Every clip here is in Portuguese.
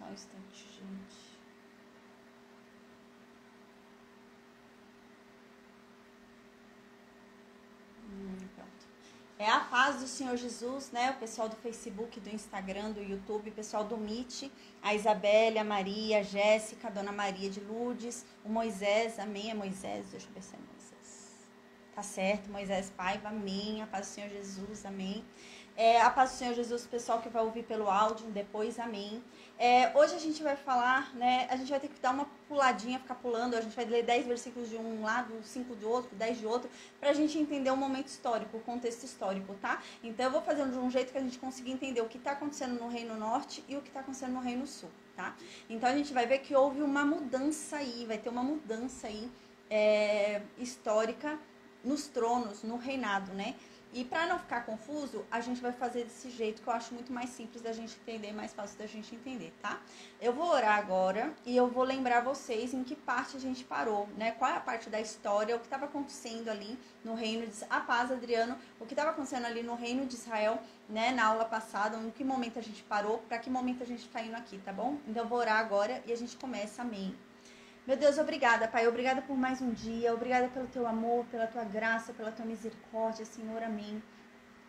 um instante, gente. Pronto. É a paz do Senhor Jesus, né? O pessoal do Facebook, do Instagram, do YouTube, o pessoal do Meet, a Isabelle, a Maria, a Jéssica, a Dona Maria de Lourdes, o Moisés, amém, é Moisés, deixa eu ver se é Moisés. Tá certo, Moisés Paiva, amém, a paz do Senhor Jesus, amém. A paz do Senhor Jesus, o pessoal que vai ouvir pelo áudio depois, amém. Hoje a gente vai falar, né, a gente vai ter que dar uma puladinha, ficar pulando, a gente vai ler 10 versículos de um lado, 5 de outro, 10 de outro, pra gente entender o momento histórico, o contexto histórico, tá? Então eu vou fazer de um jeito que a gente consiga entender o que tá acontecendo no Reino Norte e o que tá acontecendo no Reino Sul, tá? Então a gente vai ver que houve uma mudança aí, vai ter uma mudança aí histórica nos tronos, no reinado, né? E para não ficar confuso, a gente vai fazer desse jeito que eu acho muito mais simples da gente entender, mais fácil da gente entender, tá? Eu vou orar agora e eu vou lembrar vocês em que parte a gente parou, né? Qual é a parte da história, o que estava acontecendo ali no reino de... A paz, Adriano, o que estava acontecendo ali no reino de Israel, né? Na aula passada, em que momento a gente parou, para que momento a gente está indo aqui, tá bom? Então eu vou orar agora e a gente começa, amém. Meu Deus, obrigada, Pai. Obrigada por mais um dia. Obrigada pelo teu amor, pela tua graça, pela tua misericórdia, Senhor. Amém.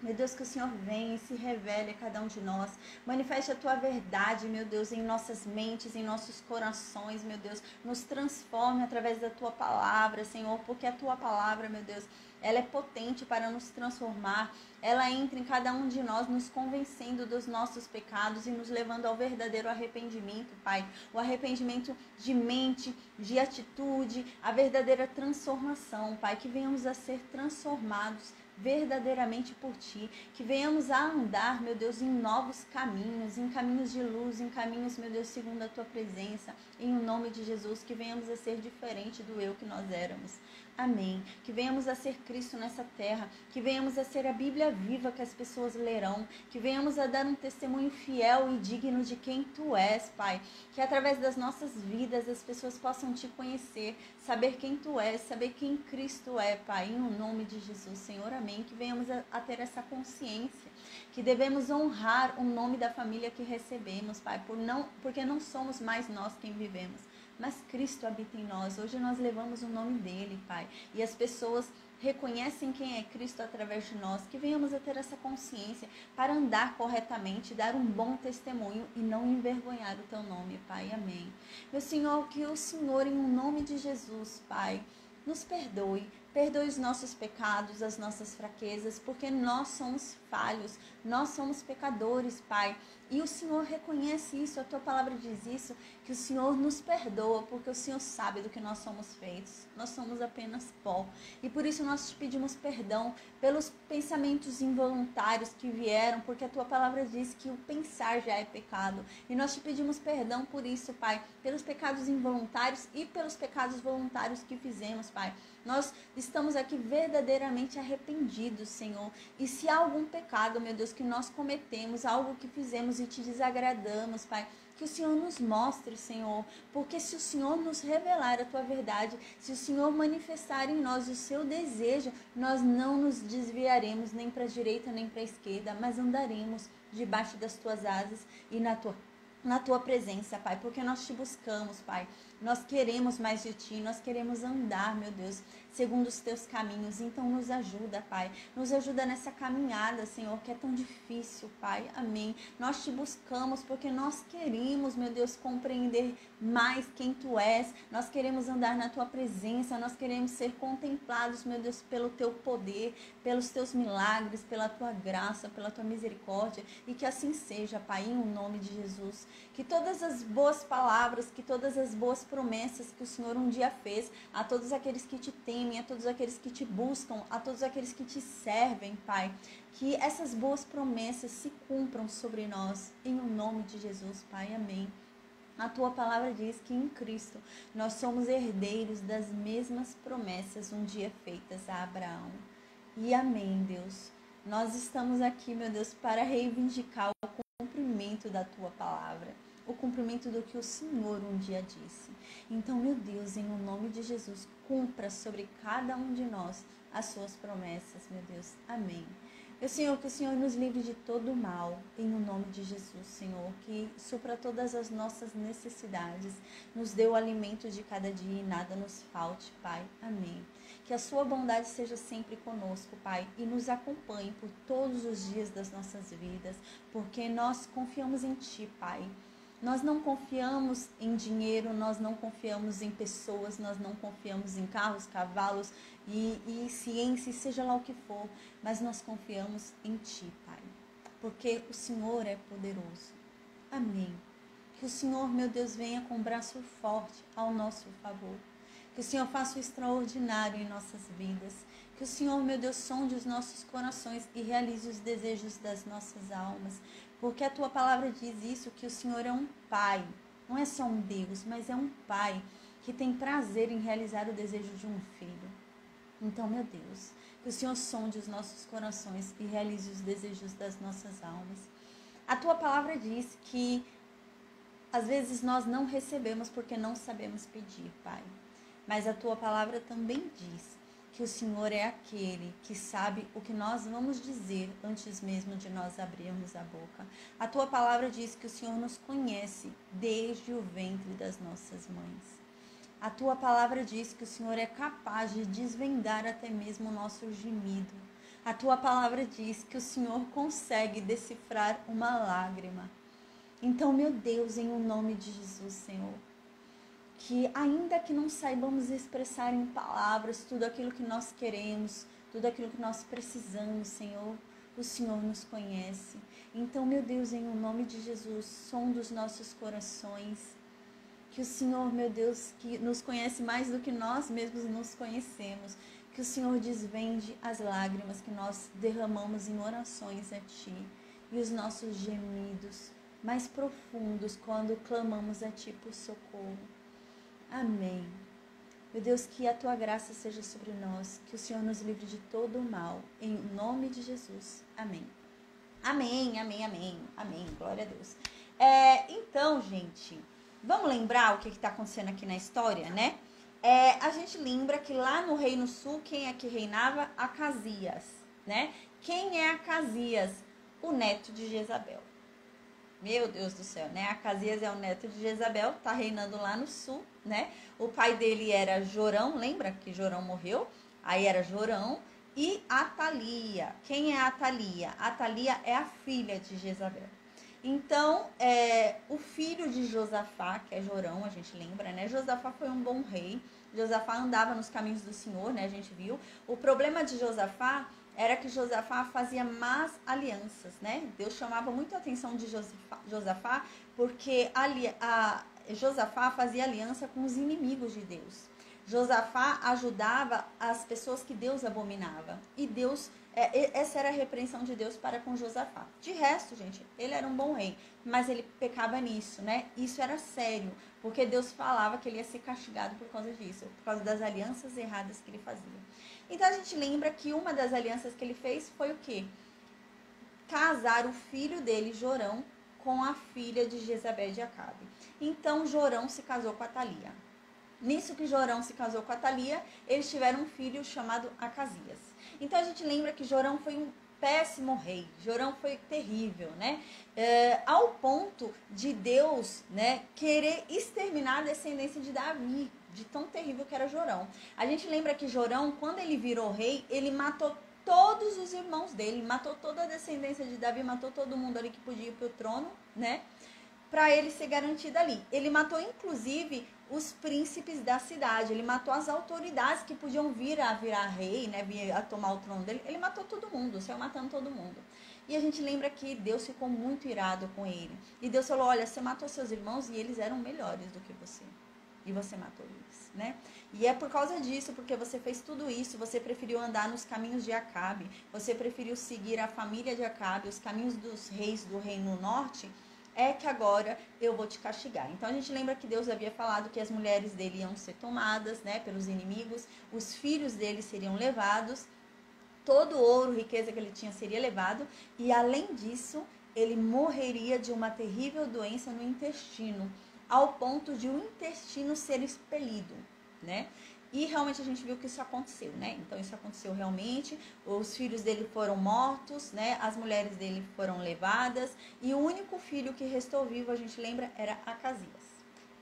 Meu Deus, que o Senhor venha e se revele a cada um de nós. Manifeste a tua verdade, meu Deus, em nossas mentes, em nossos corações, meu Deus. Nos transforme através da tua palavra, Senhor, porque a tua palavra, meu Deus, ela é potente para nos transformar. Ela entra em cada um de nós, nos convencendo dos nossos pecados e nos levando ao verdadeiro arrependimento, Pai. O arrependimento de mente, de atitude, a verdadeira transformação, Pai. Que venhamos a ser transformados verdadeiramente por Ti, que venhamos a andar, meu Deus, em novos caminhos, em caminhos de luz, em caminhos, meu Deus, segundo a Tua presença, em o nome de Jesus, que venhamos a ser diferente do eu que nós éramos. Amém. Que venhamos a ser Cristo nessa terra, que venhamos a ser a Bíblia viva que as pessoas lerão, que venhamos a dar um testemunho fiel e digno de quem Tu és, Pai. Que através das nossas vidas as pessoas possam Te conhecer, saber quem Tu és, saber quem Cristo é, Pai, em o nome de Jesus, Senhor, amém. Que venhamos a ter essa consciência, que devemos honrar o nome da família que recebemos, Pai, porque não somos mais nós quem vivemos, mas Cristo habita em nós. Hoje nós levamos o nome dele, Pai, e as pessoas reconhecem quem é Cristo através de nós. Que venhamos a ter essa consciência para andar corretamente, dar um bom testemunho e não envergonhar o teu nome, Pai, amém. Meu Senhor, que o Senhor, em nome de Jesus, Pai, nos perdoe os nossos pecados, as nossas fraquezas, porque nós somos falhos, nós somos pecadores, Pai. E o Senhor reconhece isso, a Tua palavra diz isso, que o Senhor nos perdoa, porque o Senhor sabe do que nós somos feitos. Nós somos apenas pó. E por isso nós te pedimos perdão pelos pensamentos involuntários que vieram, porque a Tua palavra diz que o pensar já é pecado. E nós te pedimos perdão por isso, Pai, pelos pecados involuntários e pelos pecados voluntários que fizemos, Pai. Nós estamos aqui verdadeiramente arrependidos, Senhor. E se há algum pecado, meu Deus, que nós cometemos, algo que fizemos e te desagradamos, Pai, que o Senhor nos mostre, Senhor. Porque se o Senhor nos revelar a Tua verdade, se o Senhor manifestar em nós o Seu desejo, nós não nos desviaremos nem para a direita nem para a esquerda, mas andaremos debaixo das Tuas asas e na Tua presença, Pai, porque nós Te buscamos, Pai. Nós queremos mais de Ti, nós queremos andar, meu Deus, segundo os Teus caminhos. Então nos ajuda, Pai. Nos ajuda nessa caminhada, Senhor, que é tão difícil, Pai. Amém. Nós Te buscamos porque nós queremos, meu Deus, compreender mais quem Tu és. Nós queremos andar na Tua presença. Nós queremos ser contemplados, meu Deus, pelo Teu poder, pelos Teus milagres, pela Tua graça, pela Tua misericórdia. E que assim seja, Pai, em nome de Jesus. Que todas as boas palavras, que todas as boas promessas que o Senhor um dia fez a todos aqueles que Te temem, a todos aqueles que Te buscam, a todos aqueles que Te servem, Pai, que essas boas promessas se cumpram sobre nós, em o nome de Jesus, Pai, amém. A Tua palavra diz que em Cristo nós somos herdeiros das mesmas promessas um dia feitas a Abraão. E amém, Deus. Nós estamos aqui, meu Deus, para reivindicar o cumprimento da Tua palavra, o cumprimento do que o Senhor um dia disse. Então, meu Deus, em o nome de Jesus, cumpra sobre cada um de nós as Suas promessas, meu Deus. Amém. Senhor, que o Senhor nos livre de todo o mal, em o nome de Jesus, Senhor, que supra todas as nossas necessidades, nos dê o alimento de cada dia e nada nos falte, Pai. Amém. Que a sua bondade seja sempre conosco, Pai, e nos acompanhe por todos os dias das nossas vidas, porque nós confiamos em Ti, Pai. Nós não confiamos em dinheiro, nós não confiamos em pessoas, nós não confiamos em carros, cavalos e ciência, seja lá o que for, mas nós confiamos em Ti, Pai, porque o Senhor é poderoso. Amém. Que o Senhor, meu Deus, venha com o braço forte ao nosso favor. Que o Senhor faça o extraordinário em nossas vidas. Que o Senhor, meu Deus, sonde os nossos corações e realize os desejos das nossas almas. Porque a Tua palavra diz isso, que o Senhor é um Pai. Não é só um Deus, mas é um Pai que tem prazer em realizar o desejo de um filho. Então, meu Deus, que o Senhor sonde os nossos corações e realize os desejos das nossas almas. A Tua palavra diz que às vezes nós não recebemos porque não sabemos pedir, Pai. Mas a Tua palavra também diz que o Senhor é aquele que sabe o que nós vamos dizer antes mesmo de nós abrirmos a boca. A Tua palavra diz que o Senhor nos conhece desde o ventre das nossas mães. A Tua palavra diz que o Senhor é capaz de desvendar até mesmo o nosso gemido. A Tua palavra diz que o Senhor consegue decifrar uma lágrima. Então, meu Deus, em nome de Jesus, Senhor, que ainda que não saibamos expressar em palavras tudo aquilo que nós queremos, tudo aquilo que nós precisamos, Senhor, o Senhor nos conhece. Então, meu Deus, em nome de Jesus, sonda os nossos corações, que o Senhor, meu Deus, que nos conhece mais do que nós mesmos nos conhecemos, que o Senhor desvende as lágrimas que nós derramamos em orações a Ti e os nossos gemidos mais profundos quando clamamos a Ti por socorro. Amém. Meu Deus, que a Tua graça seja sobre nós, que o Senhor nos livre de todo o mal, em nome de Jesus. Amém. Amém, amém, amém, amém. Glória a Deus. Então, gente, vamos lembrar o que está acontecendo aqui na história, né? A gente lembra que lá no Reino Sul, quem é que reinava? Acasias, né? Quem é Acasias? O neto de Jezabel. Meu Deus do céu, né? Acasias é o neto de Jezabel, tá reinando lá no sul, né? O pai dele era Jorão, lembra que Jorão morreu? Aí era Jorão e Atalia. Quem é Atalia? Atalia é a filha de Jezabel. Então, o filho de Josafá, que é Jorão, a gente lembra, né? Josafá foi um bom rei. Josafá andava nos caminhos do Senhor, né? A gente viu. O problema de Josafá era que Josafá fazia más alianças, né? Deus chamava muito a atenção de Josafá porque Josafá fazia aliança com os inimigos de Deus. Josafá ajudava as pessoas que Deus abominava. E Deus, essa era a repreensão de Deus para com Josafá. De resto, gente, ele era um bom rei, mas ele pecava nisso, né? Isso era sério, porque Deus falava que ele ia ser castigado por causa disso, por causa das alianças erradas que ele fazia. Então a gente lembra que uma das alianças que ele fez foi o quê? Casar o filho dele, Jorão, com a filha de Jezabel de Acabe. Então Jorão se casou com Atalia. Nisso que Jorão se casou com Atalia, eles tiveram um filho chamado Acasias. Então a gente lembra que Jorão foi um péssimo rei. Jorão foi terrível, né? Ao ponto de Deus, né, querer exterminar a descendência de Davi, de tão terrível que era Jorão. A gente lembra que Jorão, quando ele virou rei, ele matou todos os irmãos dele, matou toda a descendência de Davi, matou todo mundo ali que podia ir para o trono, né? Para ele ser garantido ali. Ele matou, inclusive, os príncipes da cidade. Ele matou as autoridades que podiam vir a virar rei, né? Vir a tomar o trono dele. Ele matou todo mundo, saiu matando todo mundo. E a gente lembra que Deus ficou muito irado com ele. E Deus falou, olha, você matou seus irmãos e eles eram melhores do que você. E você matou eles, né? E é por causa disso, porque você fez tudo isso, você preferiu andar nos caminhos de Acabe, você preferiu seguir a família de Acabe, os caminhos dos reis do reino norte, é que agora eu vou te castigar. Então a gente lembra que Deus havia falado que as mulheres dele iam ser tomadas, né, pelos inimigos, os filhos dele seriam levados, todo o ouro, riqueza que ele tinha seria levado, e além disso, ele morreria de uma terrível doença no intestino, ao ponto de o intestino ser expelido, né? E realmente a gente viu que isso aconteceu, né? Então isso aconteceu realmente, os filhos dele foram mortos, né? As mulheres dele foram levadas, e o único filho que restou vivo, a gente lembra, era Acasias.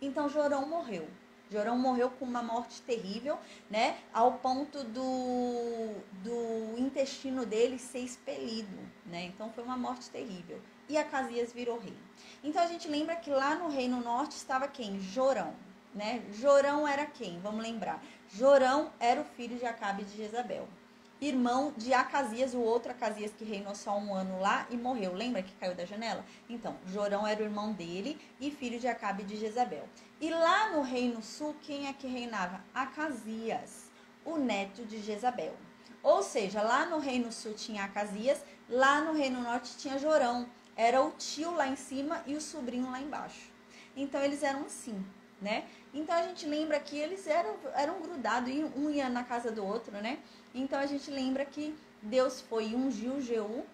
Então Jorão morreu. Jorão morreu com uma morte terrível, né? Ao ponto do intestino dele ser expelido, né? Então foi uma morte terrível. E Acasias virou rei. Então a gente lembra que lá no Reino Norte estava quem? Jorão, né? Jorão era quem? Vamos lembrar. Jorão era o filho de Acabe e de Jezabel, irmão de Acasias, o outro Acasias que reinou só um ano lá e morreu. Lembra que caiu da janela? Então, Jorão era o irmão dele e filho de Acabe e de Jezabel. E lá no Reino Sul, quem é que reinava? Acasias, o neto de Jezabel. Ou seja, lá no Reino Sul tinha Acasias, lá no Reino Norte tinha Jorão. Era o tio lá em cima e o sobrinho lá embaixo. Então, eles eram assim, né? Então, a gente lembra que eles eram grudados, um ia na casa do outro, né? Então, a gente lembra que Deus foi e ungiu Jeú.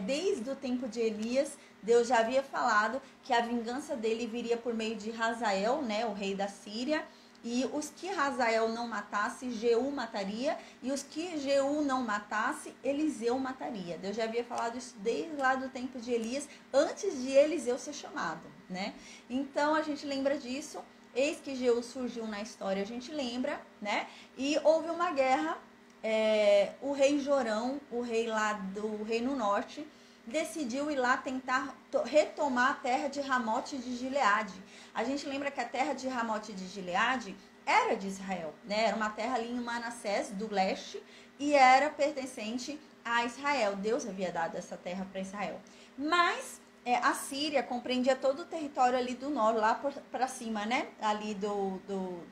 Desde o tempo de Elias, Deus já havia falado que a vingança dele viria por meio de Hazael, né, o rei da Síria. E os que Hazael não matasse, Jeú mataria. E os que Jeú não matasse, Eliseu mataria. Deus já havia falado isso desde lá do tempo de Elias, antes de Eliseu ser chamado, né? Então, a gente lembra disso. Eis que Jeú surgiu na história, a gente lembra, né? E houve uma guerra. O rei Jorão, o rei lá do Reino Norte, decidiu ir lá tentar retomar a terra de Ramote de Gileade. A gente lembra que a terra de Ramote de Gileade era de Israel, né? Era uma terra ali em Manassés, do leste, e era pertencente a Israel. Deus havia dado essa terra para Israel. Mas a Síria compreendia todo o território ali do norte, lá para cima, né? Ali do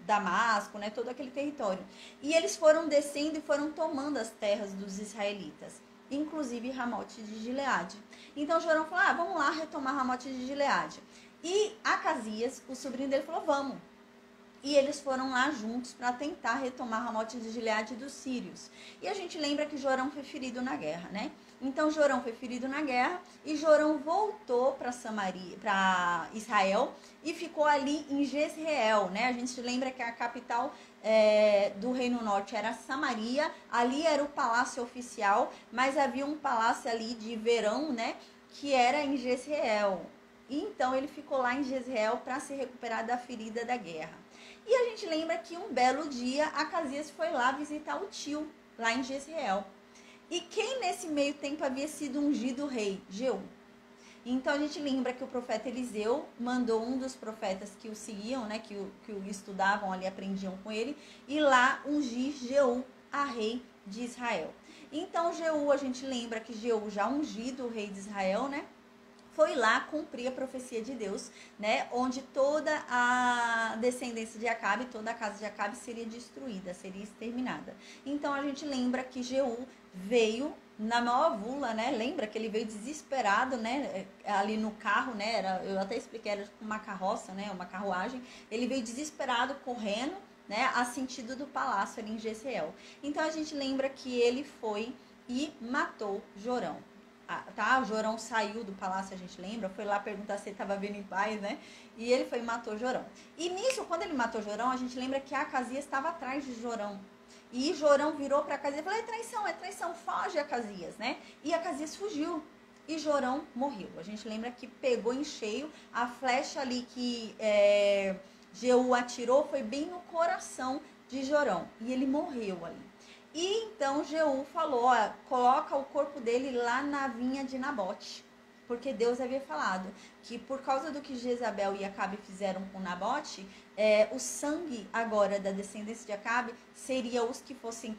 Damasco, né? Todo aquele território. E eles foram descendo e foram tomando as terras dos israelitas, inclusive Ramote de Gileade. Então Jorão falou, vamos lá retomar Ramote de Gileade. E Acasias, o sobrinho dele, falou, vamos. E eles foram lá juntos para tentar retomar Ramote de Gileade dos sírios. E a gente lembra que Jorão foi ferido na guerra, né? Então Jorão foi ferido na guerra e Jorão voltou para Israel e ficou ali em Jezreel, né? A gente lembra que a capital do Reino Norte era Samaria, ali era o palácio oficial, mas havia um palácio ali de verão, né? Que era em Jezreel. Então ele ficou lá em Jezreel para se recuperar da ferida da guerra. E a gente lembra que um belo dia Acasias foi lá visitar o tio, lá em Jezreel. E quem nesse meio tempo havia sido ungido rei? Jeú. Então a gente lembra que o profeta Eliseu mandou um dos profetas que o seguiam, né, que o estudavam ali, aprendiam com ele, e lá ungir Jeú a rei de Israel. Então Jeú, a gente lembra que Jeú, já ungido o rei de Israel, né, foi lá cumprir a profecia de Deus, né, onde toda a descendência de Acabe, toda a casa de Acabe seria destruída, seria exterminada. Então a gente lembra que Jeú veio na maior vula, né? Lembra que ele veio desesperado, né? Ali no carro, né? Eu até expliquei, era uma carroça, né? Uma carruagem. Ele veio desesperado, correndo, né? A sentido do palácio ali em Jezreel. Então a gente lembra que ele foi e matou Jorão. O Jorão saiu do palácio, a gente lembra, foi lá perguntar se ele estava vendo em paz, né? E ele foi e matou Jorão. E nisso, quando ele matou Jorão, a gente lembra que Acasias estava atrás de Jorão. E Jorão virou para Acasias e falou, é traição, foge Acasias, né? E Acasias fugiu. E Jorão morreu. A gente lembra que pegou em cheio, a flecha ali que Jeú atirou foi bem no coração de Jorão. E ele morreu ali. E então Jeú falou, coloca o corpo dele lá na vinha de Nabote. Porque Deus havia falado que por causa do que Jezabel e Acabe fizeram com Nabote, o sangue agora da descendência de Acabe seria os que fossem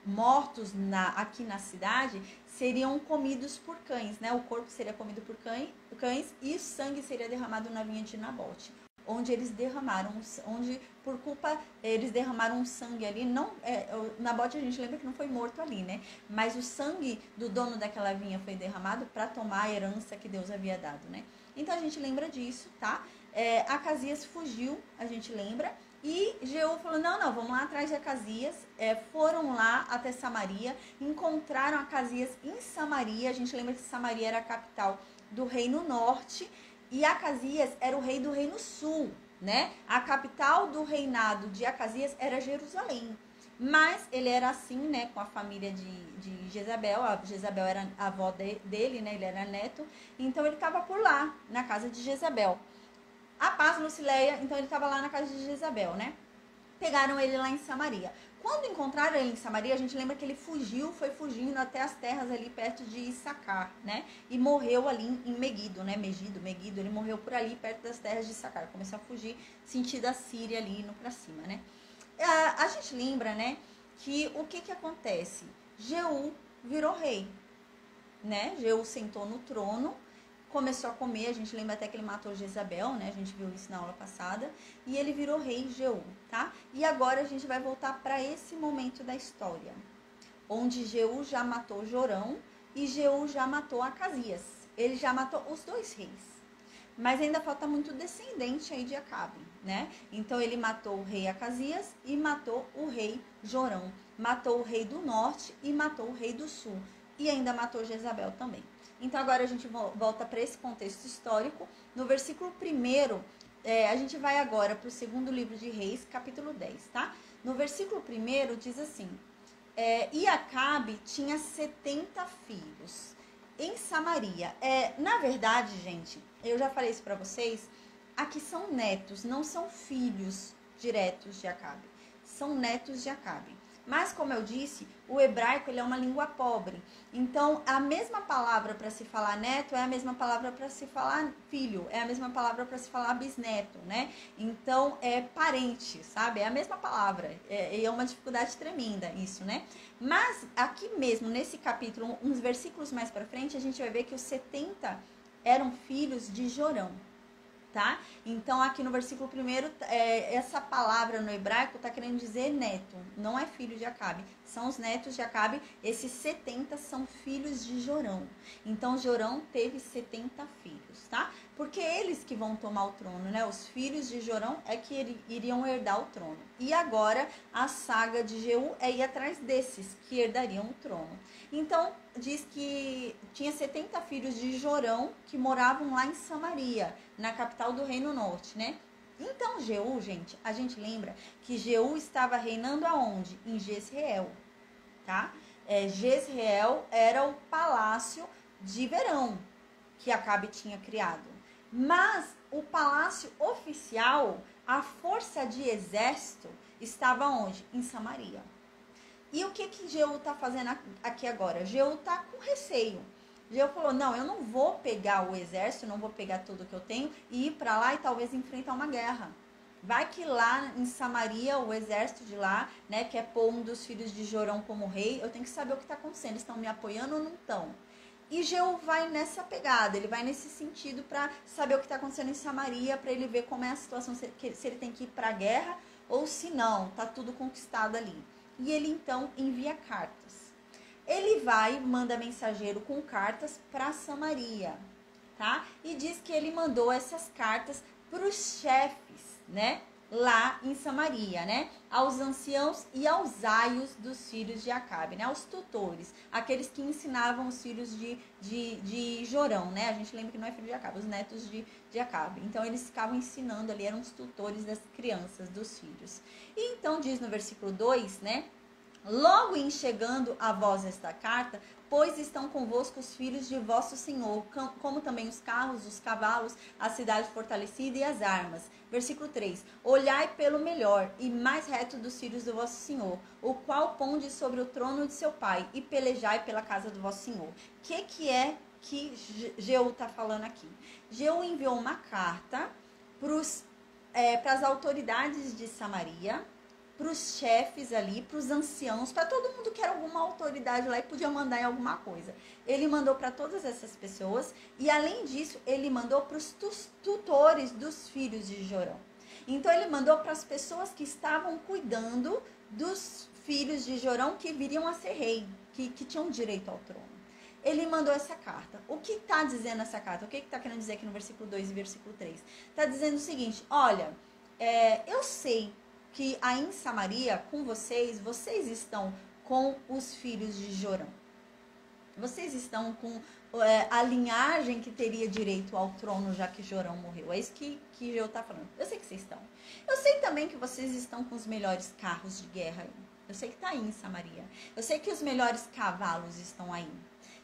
mortos aqui na cidade, seriam comidos por cães, né? O corpo seria comido por cães e o sangue seria derramado na vinha de Nabote. Onde eles derramaram, por culpa, eles derramaram sangue ali, Nabote a gente lembra que não foi morto ali, né? Mas o sangue do dono daquela vinha foi derramado para tomar a herança que Deus havia dado, né? Então a gente lembra disso, tá? Acasias fugiu, a gente lembra, e Jeú falou, não, vamos lá atrás de Acasias, foram lá até Samaria, encontraram Acasias em Samaria, a gente lembra que Samaria era a capital do Reino Norte, e Acasias era o rei do Reino Sul. né? A capital do reinado de Acasias era Jerusalém. Mas ele era assim, né, com a família de Jezabel. A Jezabel era a avó dele, né, ele era neto. Então ele estava por lá, na casa de Jezabel. A paz Lucileia, então ele estava lá na casa de Jezabel, né? Pegaram ele lá em Samaria. Quando encontraram ele em Samaria, a gente lembra que ele fugiu, foi fugindo até as terras ali perto de Issacar, né? E morreu ali em Megido, né? Megido, ele morreu por ali perto das terras de Issacar. Começou a fugir, sentido a Síria ali, indo pra cima, né? A gente lembra, né, que o que acontece? Jeú virou rei, né? Jeú sentou no trono, começou a comer, a gente lembra até que ele matou Jezabel, né? A gente viu isso na aula passada. E ele virou rei Jeú, tá? E agora a gente vai voltar para esse momento da história, onde Jeú já matou Jorão e Jeú já matou Acasias. Ele já matou os dois reis. Mas ainda falta muito descendente aí de Acabe, né? Então ele matou o rei Acasias e matou o rei Jorão. Matou o rei do norte e matou o rei do sul. E ainda matou Jezabel também. Então agora a gente volta para esse contexto histórico. No versículo 1, a gente vai agora para o segundo livro de Reis, capítulo 10, tá? No versículo 1 diz assim, e Acabe tinha 70 filhos em Samaria. Na verdade, gente, eu já falei isso para vocês, aqui são netos, não são filhos diretos de Acabe, são netos de Acabe. Mas, como eu disse, o hebraico ele é uma língua pobre. Então, a mesma palavra para se falar neto é a mesma palavra para se falar filho, é a mesma palavra para se falar bisneto, né? Então, é parente, sabe? É a mesma palavra. É uma dificuldade tremenda isso, né? Mas, aqui mesmo, nesse capítulo, uns versículos mais para frente, a gente vai ver que os 70 eram filhos de Jorão. Tá? Então, aqui no versículo 1, essa palavra no hebraico está querendo dizer neto, não é filho de Acabe. São os netos de Acabe, esses 70 são filhos de Jorão. Então, Jorão teve 70 filhos, tá? Porque eles que vão tomar o trono, né? Os filhos de Jorão é que iriam herdar o trono. E agora, a saga de Jeú é ir atrás desses que herdariam o trono. Então, diz que tinha 70 filhos de Jorão que moravam lá em Samaria, na capital do Reino Norte, né? Então, Jeú, gente, a gente lembra que Jeú estava reinando aonde? Em Jezreel, tá? Jezreel era o palácio de verão que Acabe tinha criado. Mas o palácio oficial, a força de exército, estava onde? Em Samaria. E o que Jeú está fazendo aqui agora? Jeú está com receio. Jeú falou, não, eu não vou pegar o exército, não vou pegar tudo que eu tenho e ir para lá e talvez enfrentar uma guerra. Vai que lá em Samaria, o exército de lá, né, quer pôr um dos filhos de Jorão como rei, eu tenho que saber o que está acontecendo, estão me apoiando ou não estão? E Jeú vai nessa pegada, ele vai nesse sentido para saber o que está acontecendo em Samaria, para ele ver como é a situação, se ele tem que ir para a guerra ou se não, está tudo conquistado ali. E ele então envia cartas. Ele vai, manda mensageiro com cartas para Samaria, tá? E diz que ele mandou essas cartas para os chefes, né? Lá em Samaria, né? Aos anciãos e aos aios dos filhos de Acabe, né? Aos tutores, aqueles que ensinavam os filhos de Jorão, né? A gente lembra que não é filho de Acabe, os netos de Acabe. Então, eles ficavam ensinando ali, eram os tutores das crianças, dos filhos. E então, diz no versículo 2, né? Logo em chegando a vós esta carta, pois estão convosco os filhos de vosso Senhor, como também os carros, os cavalos, a cidade fortalecida e as armas. Versículo 3. Olhai pelo melhor e mais reto dos filhos do vosso Senhor, o qual ponde sobre o trono de seu pai, e pelejai pela casa do vosso Senhor. O que é que Jeú está falando aqui? Jeú enviou uma carta para as autoridades de Samaria, para os chefes ali, para os anciãos, para todo mundo que era alguma autoridade lá e podia mandar em alguma coisa. Ele mandou para todas essas pessoas e, além disso, ele mandou para os tutores dos filhos de Jorão. Então, ele mandou para as pessoas que estavam cuidando dos filhos de Jorão que viriam a ser rei, que tinham direito ao trono. Ele mandou essa carta. O que está dizendo essa carta? O que está querendo dizer aqui no versículo 2 e versículo 3? Está dizendo o seguinte, olha, eu sei que aí em Samaria, com vocês estão com os filhos de Jorão. Vocês estão com a linhagem que teria direito ao trono, já que Jorão morreu. É isso que Jeu está falando. Eu sei que vocês estão. Eu sei também que vocês estão com os melhores carros de guerra aí. Eu sei que está aí em Samaria. Eu sei que os melhores cavalos estão aí.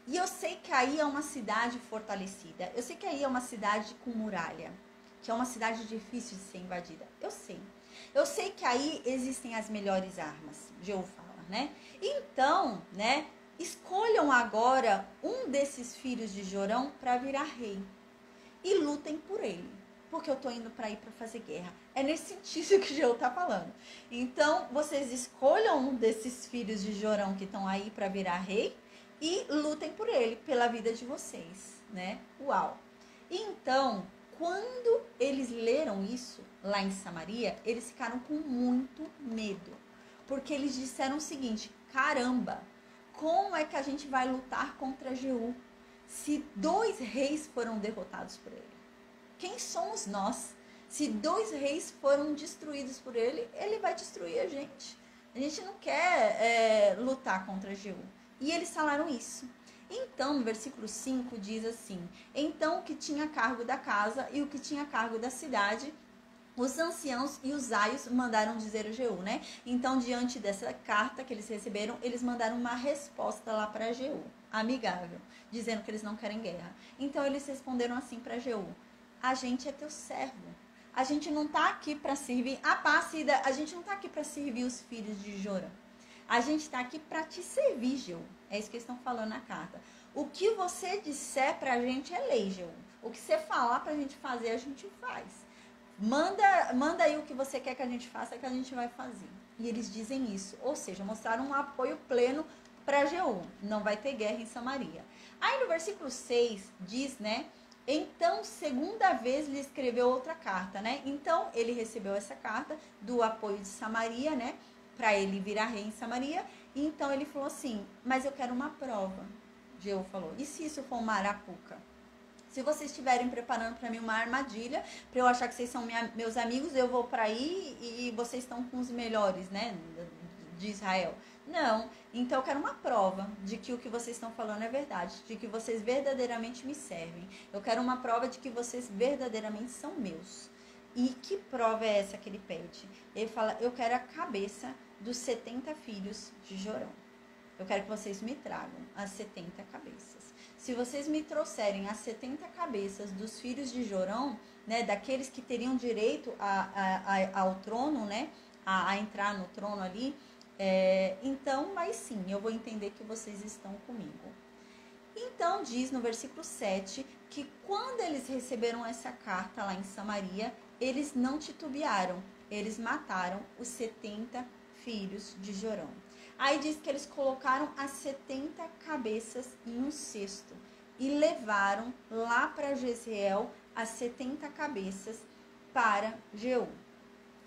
E eu sei que aí é uma cidade fortalecida. Eu sei que aí é uma cidade com muralha. Que é uma cidade difícil de ser invadida. Eu sei. Eu sei que aí existem as melhores armas. Jeu fala, né? Então, né? Escolham agora um desses filhos de Jorão para virar rei. E lutem por ele. Porque eu tô indo para ir para fazer guerra. É nesse sentido que Jeu tá falando. Então, vocês escolham um desses filhos de Jorão que estão aí para virar rei e lutem por ele, pela vida de vocês, né? Uau! Então, quando eles leram isso lá em Samaria, eles ficaram com muito medo. Porque eles disseram o seguinte: caramba, como é que a gente vai lutar contra Jeú se 2 reis foram derrotados por ele? Quem somos nós? Se 2 reis foram destruídos por ele, ele vai destruir a gente. A gente não quer lutar contra Jeú. E eles falaram isso. Então, no versículo 5 diz assim: então o que tinha cargo da casa e o que tinha cargo da cidade, os anciãos e os aios mandaram dizer a Jeú, né? Então, diante dessa carta que eles receberam, eles mandaram uma resposta lá para Jeú, amigável, dizendo que eles não querem guerra. Então, eles responderam assim para Jeú: a gente é teu servo. A gente não tá aqui para servir a Pássida, a gente não tá aqui para servir os filhos de Jorão. A gente está aqui para te servir, Jeú. É isso que eles estão falando na carta. O que você disser para a gente é lei, Jeú. O que você falar para a gente fazer, a gente faz. Manda aí o que você quer que a gente faça, que a gente vai fazer. E eles dizem isso. Ou seja, mostraram um apoio pleno para Jeú. Não vai ter guerra em Samaria. Aí no versículo 6 diz, né? Então, segunda vez lhe escreveu outra carta, né? Então, ele recebeu essa carta do apoio de Samaria, né? Para ele virar rei em Samaria. E então ele falou assim: mas eu quero uma prova. Jeú falou: e se isso for uma arapuca? Se vocês estiverem preparando para mim uma armadilha, para eu achar que vocês são meus amigos, eu vou para aí e vocês estão com os melhores, né, de Israel. Não, então eu quero uma prova de que o que vocês estão falando é verdade, de que vocês verdadeiramente me servem. Eu quero uma prova de que vocês verdadeiramente são meus. E que prova é essa que ele pede? Ele fala: eu quero a cabeça dos 70 filhos de Jorão. Eu quero que vocês me tragam as 70 cabeças. Se vocês me trouxerem as 70 cabeças dos filhos de Jorão, né, daqueles que teriam direito ao trono, né, a entrar no trono ali, então, mas sim, eu vou entender que vocês estão comigo. Então, diz no versículo 7 que quando eles receberam essa carta lá em Samaria, eles não titubearam, eles mataram os 70 filhos de Jorão. Aí diz que eles colocaram as 70 cabeças em um cesto e levaram lá para Jezreel as 70 cabeças para Jeú.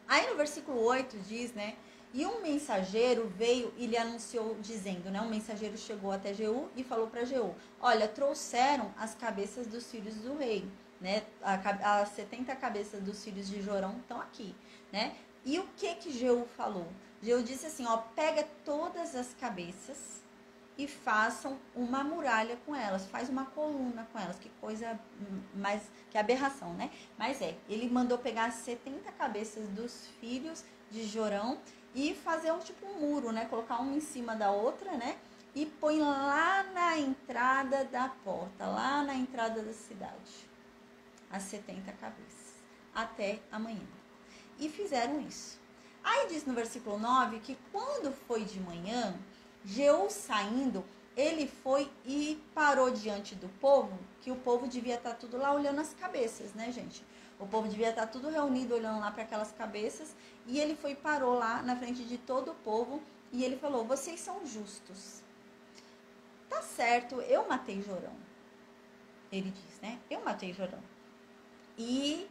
Aí no versículo 8 diz, né? E um mensageiro veio e lhe anunciou dizendo, né? Um mensageiro chegou até Jeú e falou para Jeú: olha, trouxeram as cabeças dos filhos do rei, né? As 70 cabeças dos filhos de Jorão estão aqui, né? E o que Jeú falou? Jeú disse assim, ó: pega todas as cabeças e façam uma muralha com elas, faz uma coluna com elas. Que coisa mais, que aberração, né? Mas ele mandou pegar as 70 cabeças dos filhos de Jorão e fazer tipo um muro, né? Colocar uma em cima da outra, né? E põe lá na entrada da porta, lá na entrada da cidade, as 70 cabeças, até amanhã. E fizeram isso. Aí diz no versículo 9 que quando foi de manhã, Jeú saindo, ele foi e parou diante do povo, que o povo devia estar tudo lá olhando as cabeças, né, gente? O povo devia estar tudo reunido olhando lá para aquelas cabeças, e ele foi e parou lá na frente de todo o povo, e ele falou: vocês são justos. Tá certo, eu matei Jorão. Ele diz, né? Eu matei Jorão. E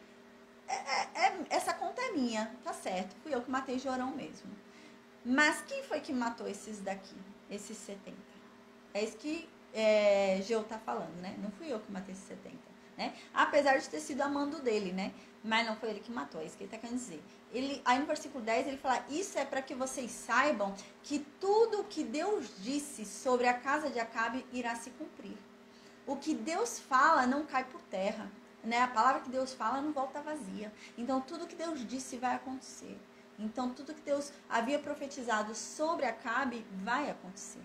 essa conta é minha, tá certo. Fui eu que matei Jorão mesmo. Mas quem foi que matou esses daqui? Esses 70? É isso que Jeú tá falando, né? Não fui eu que matei esses 70. né? Apesar de ter sido amando dele, né? Mas não foi ele que matou, é isso que ele está querendo dizer. Aí no versículo 10 ele fala, isso é para que vocês saibam que tudo o que Deus disse sobre a casa de Acabe irá se cumprir. O que Deus fala não cai por terra, né? A palavra que Deus fala não volta vazia. Então tudo que Deus disse vai acontecer. Então tudo que Deus havia profetizado sobre Acabe vai acontecer.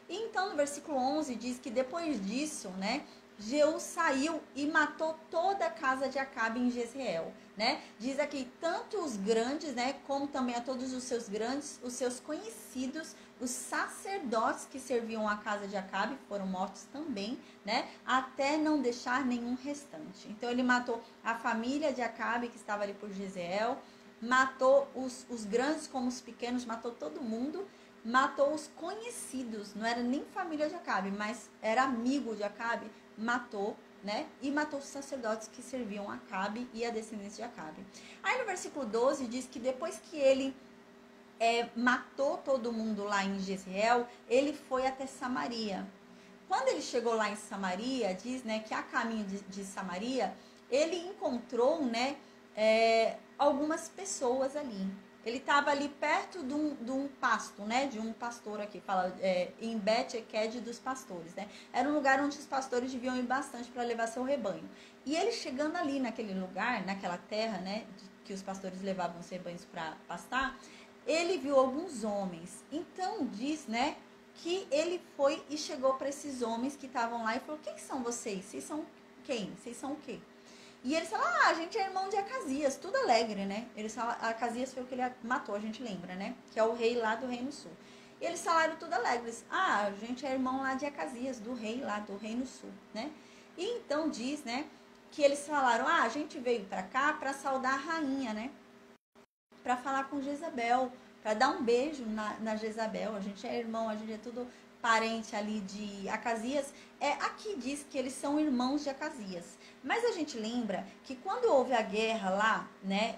E então no versículo 11 diz que depois disso, né, Jeú saiu e matou toda a casa de Acabe em Jezreel, né? Diz aqui, tanto os grandes, né, como também a todos os seus grandes, os seus conhecidos, os sacerdotes que serviam a casa de Acabe foram mortos também, né? Até não deixar nenhum restante. Então ele matou a família de Acabe que estava ali por Jezreel, matou os grandes como os pequenos, matou todo mundo. Matou os conhecidos, não era nem família de Acabe, mas era amigo de Acabe, matou, né? E matou os sacerdotes que serviam a Acabe e a descendência de Acabe. Aí no versículo 12 diz que depois que ele matou todo mundo lá em Jezreel, ele foi até Samaria. Quando ele chegou lá em Samaria, diz, né, que a caminho de Samaria, ele encontrou, né, algumas pessoas ali. Ele estava ali perto de um pasto, né? De um pastor aqui, fala em Bet-Eked dos pastores, né? Era um lugar onde os pastores deviam ir bastante para levar seu rebanho. E ele chegando ali naquele lugar, naquela terra, né? Que os pastores levavam os rebanhos para pastar, ele viu alguns homens. Então diz, né? Que ele foi e chegou para esses homens que estavam lá e falou, quem são vocês? Vocês são quem? Vocês são o quê? E eles falaram, a gente é irmão de Acasias, tudo alegre, né? Eles falaram, Acasias foi o que ele matou, a gente lembra, né? Que é o rei lá do Reino Sul. E eles falaram tudo alegres, a gente é irmão lá de Acasias, do rei lá do Reino Sul, né? E então diz, né, que eles falaram, a gente veio pra cá pra saudar a rainha, né? Pra falar com Jezabel, pra dar um beijo na Jezabel, a gente é irmão, a gente é tudo parente ali de Acasias. Aqui diz que eles são irmãos de Acasias. Mas a gente lembra que quando houve a guerra lá, né,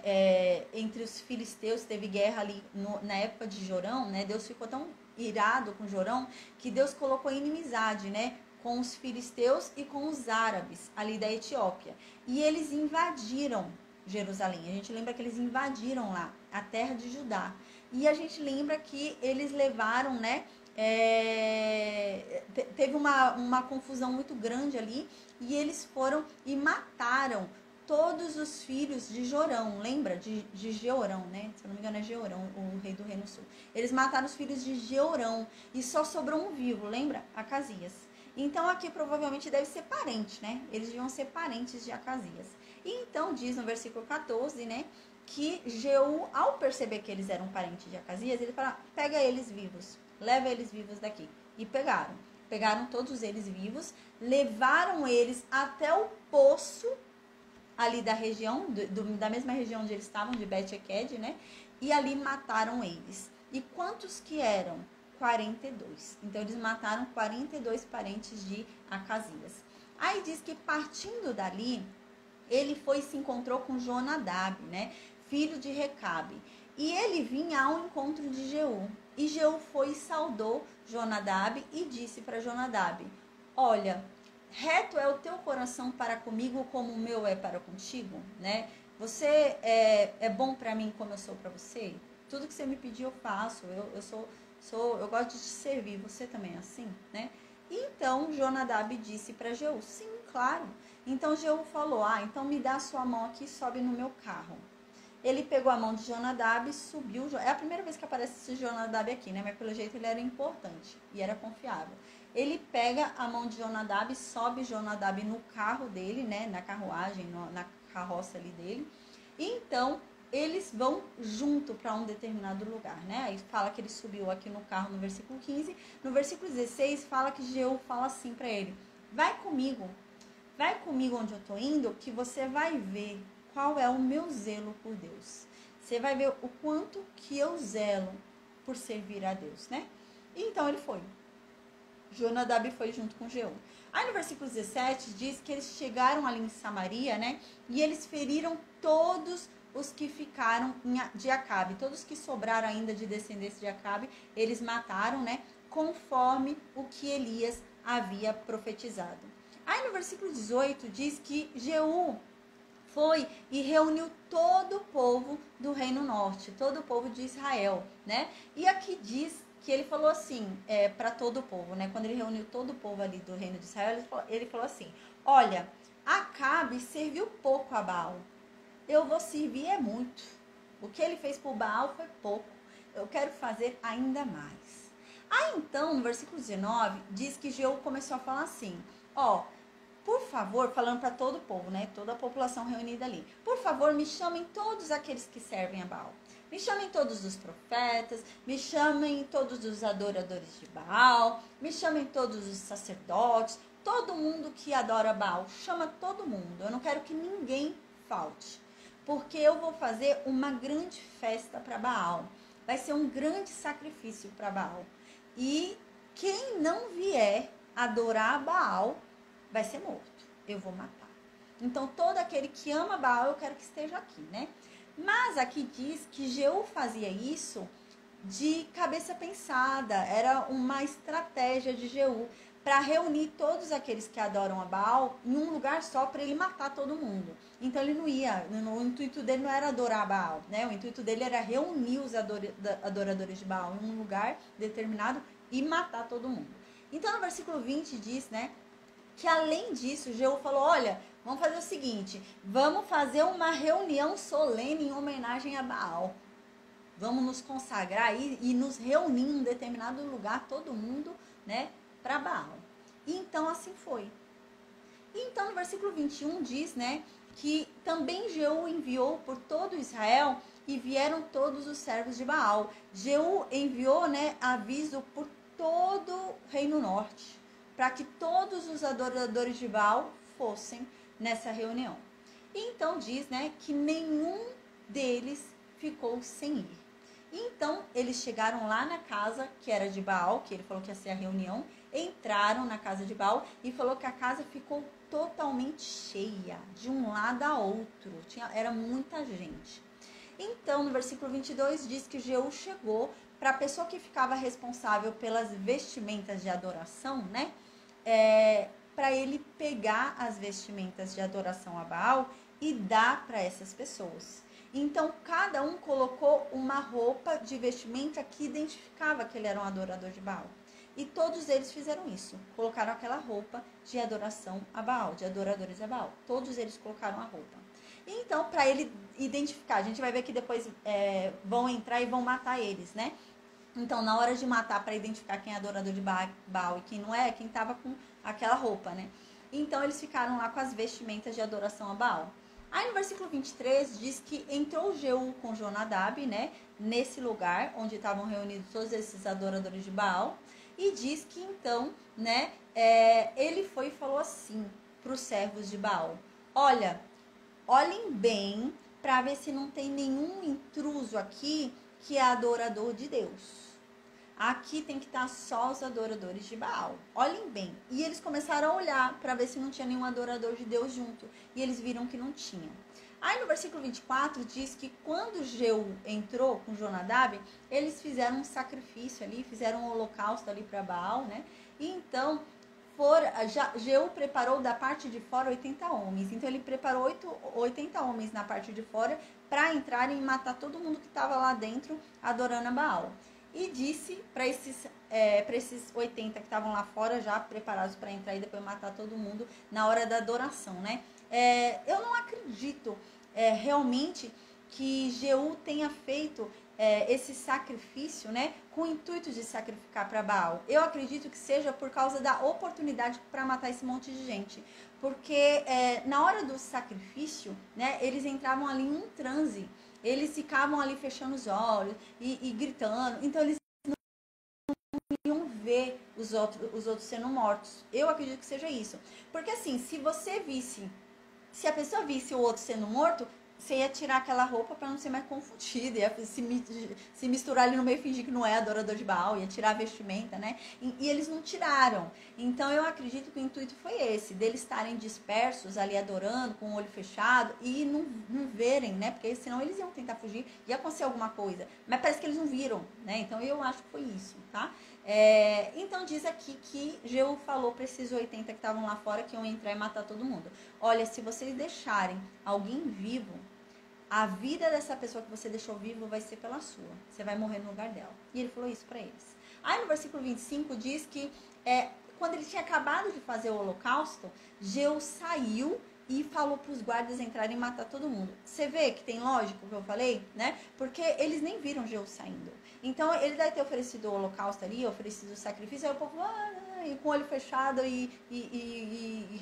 entre os filisteus, teve guerra ali na época de Jorão, né, Deus ficou tão irado com Jorão que Deus colocou inimizade, né, com os filisteus e com os árabes ali da Etiópia. E eles invadiram Jerusalém. A gente lembra que eles invadiram lá a terra de Judá. E a gente lembra que eles levaram, né, teve uma confusão muito grande ali. E eles foram e mataram todos os filhos de Jorão, lembra? De Jeorão, né? Se eu não me engano é Jeorão, o rei do Reino Sul. Eles mataram os filhos de Jeorão e só sobrou um vivo, lembra? Acasias. Então aqui provavelmente deve ser parente, né? Eles deviam ser parentes de Acasias. E então diz no versículo 14, né? Que Jeú, ao perceber que eles eram parentes de Acasias, ele fala, pega eles vivos, leva eles vivos daqui. E pegaram. Pegaram todos eles vivos, levaram eles até o poço ali da região, da mesma região onde eles estavam, de Bet-Eked, né? E ali mataram eles. E quantos que eram? 42. Então eles mataram 42 parentes de Acasias. Aí diz que partindo dali, ele foi e se encontrou com Jonadab, né? Filho de Recabe. E ele vinha ao encontro de Jeú. E Jeú foi e saudou Jonadab e disse para Jonadab, olha, reto é o teu coração para comigo como o meu é para contigo, né? Você é bom para mim como eu sou para você? Tudo que você me pedir eu faço, eu gosto de te servir, você também é assim, né? E então Jonadab disse para Jeú, sim, claro. Então Jeú falou, então me dá a sua mão aqui e sobe no meu carro. Ele pegou a mão de Jonadab e subiu. É a primeira vez que aparece esse Jonadab aqui, né? Mas pelo jeito ele era importante e era confiável. Ele pega a mão de Jonadab, sobe Jonadab no carro dele, né? Na carruagem, na carroça ali dele. E então eles vão junto para um determinado lugar, né? Aí fala que ele subiu aqui no carro no versículo 15. No versículo 16 fala que Jeú fala assim para ele, vai comigo onde eu tô indo, que você vai ver qual é o meu zelo por Deus. Você vai ver o quanto que eu zelo por servir a Deus, né? E então ele foi. Jonadab foi junto com Jeú. Aí no versículo 17 diz que eles chegaram ali em Samaria, né? E eles feriram todos os que ficaram de Acabe. Todos que sobraram ainda de descendência de Acabe, eles mataram, né? Conforme o que Elias havia profetizado. Aí no versículo 18 diz que Jeú foi e reuniu todo o povo do Reino Norte, todo o povo de Israel, né? E aqui diz que ele falou assim, para todo o povo, né? Quando ele reuniu todo o povo ali do Reino de Israel, ele falou assim, olha, Acabe serviu pouco a Baal, eu vou servir é muito. O que ele fez por Baal foi pouco, eu quero fazer ainda mais. Aí então, no versículo 19, diz que Jeú começou a falar assim, ó, por favor, falando para todo o povo, né? Toda a população reunida ali. Por favor, me chamem todos aqueles que servem a Baal. Me chamem todos os profetas, me chamem todos os adoradores de Baal, me chamem todos os sacerdotes, todo mundo que adora Baal. Chama todo mundo. Eu não quero que ninguém falte, porque eu vou fazer uma grande festa para Baal. Vai ser um grande sacrifício para Baal. E quem não vier adorar Baal vai ser morto, eu vou matar. Então, todo aquele que ama Baal, eu quero que esteja aqui, né? Mas aqui diz que Jeú fazia isso de cabeça pensada, era uma estratégia de Jeú para reunir todos aqueles que adoram a Baal em um lugar só para ele matar todo mundo. Então, ele não ia, o intuito dele não era adorar Baal, né? O intuito dele era reunir os adoradores de Baal em um lugar determinado e matar todo mundo. Então, no versículo 20 diz, né, que além disso, Jeú falou, olha, vamos fazer o seguinte, vamos fazer uma reunião solene em homenagem a Baal. Vamos nos consagrar e nos reunir em um determinado lugar, todo mundo, né, para Baal. E então assim foi. E então no versículo 21 diz, né, que também Jeú enviou por todo Israel e vieram todos os servos de Baal. Jeú enviou, né, aviso por todo o Reino Norte, para que todos os adoradores de Baal fossem nessa reunião. E então diz, né, que nenhum deles ficou sem ir. E então eles chegaram lá na casa que era de Baal, que ele falou que ia ser a reunião, entraram na casa de Baal e falou que a casa ficou totalmente cheia, de um lado a outro, era muita gente. Então no versículo 22 diz que Jeú chegou para a pessoa que ficava responsável pelas vestimentas de adoração, né? Para ele pegar as vestimentas de adoração a Baal e dar para essas pessoas. Então, cada um colocou uma roupa de vestimenta que identificava que ele era um adorador de Baal. E todos eles fizeram isso. Colocaram aquela roupa de adoração a Baal, de adoradores a Baal. Todos eles colocaram a roupa. Então, para ele identificar, a gente vai ver que depois vão entrar e vão matar eles, né? Então, na hora de matar, para identificar quem é adorador de Baal e quem não é, quem estava com aquela roupa, né? Então, eles ficaram lá com as vestimentas de adoração a Baal. Aí, no versículo 23, diz que entrou Jeú com Jonadab, né? Nesse lugar onde estavam reunidos todos esses adoradores de Baal. E diz que, então, né? Ele foi e falou assim para os servos de Baal. Olhem bem para ver se não tem nenhum intruso aqui que é adorador de Deus. Aqui tem que estar só os adoradores de Baal. Olhem bem. E eles começaram a olhar para ver se não tinha nenhum adorador de Deus junto. E eles viram que não tinha. Aí no versículo 24 diz que quando Jeú entrou com Jonadab, eles fizeram um sacrifício ali, fizeram um holocausto ali para Baal, né? E então Jeú preparou da parte de fora 80 homens. Então ele preparou 80 homens na parte de fora para entrarem e matar todo mundo que estava lá dentro adorando a Baal. E disse para esses 80 que estavam lá fora, já preparados para entrar e depois matar todo mundo na hora da adoração, né? Eu não acredito realmente que Jeú tenha feito esse sacrifício, né, com o intuito de sacrificar para Baal. Eu acredito que seja por causa da oportunidade para matar esse monte de gente. Porque na hora do sacrifício, né, eles entravam ali em um transe. Eles ficavam ali fechando os olhos e gritando. Então, eles não iam ver os outros sendo mortos. Eu acredito que seja isso. Porque, assim, se a pessoa visse o outro sendo morto, você ia tirar aquela roupa para não ser mais confundida, ia se misturar ali no meio e fingir que não é adorador de Baal, ia tirar a vestimenta, né? E eles não tiraram. Então eu acredito que o intuito foi esse, deles estarem dispersos ali adorando, com o olho fechado e não verem, né? Porque senão eles iam tentar fugir, ia acontecer alguma coisa. Mas parece que eles não viram, né? Então eu acho que foi isso, tá? Então diz aqui que Jeú falou para esses 80 que estavam lá fora que iam entrar e matar todo mundo. Olha, se vocês deixarem alguém vivo, a vida dessa pessoa que você deixou vivo vai ser pela sua. Você vai morrer no lugar dela. E ele falou isso para eles. Aí no versículo 25 diz que quando ele tinha acabado de fazer o holocausto, Jeú saiu e falou para os guardas entrarem e matar todo mundo. Você vê que tem lógico o que eu falei, né? Porque eles nem viram Jeú saindo. Então ele deve ter oferecido o holocausto ali, oferecido o sacrifício, aí o povo e com o olho fechado e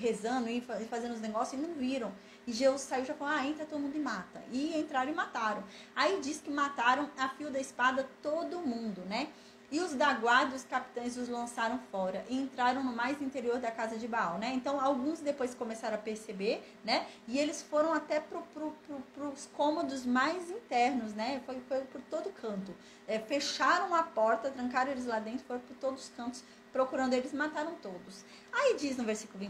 rezando e fazendo os negócios e não viram. E Jeú saiu e já falou, entra todo mundo e mata. E entraram e mataram. Aí diz que mataram a fio da espada todo mundo, né? E os da guarda, os capitães, os lançaram fora e entraram no mais interior da casa de Baal, né? Então, alguns depois começaram a perceber, né? E eles foram até pros cômodos mais internos, né? Foi por todo canto. Fecharam a porta, trancaram eles lá dentro, foram por todos os cantos, procurando eles, mataram todos. Aí diz no versículo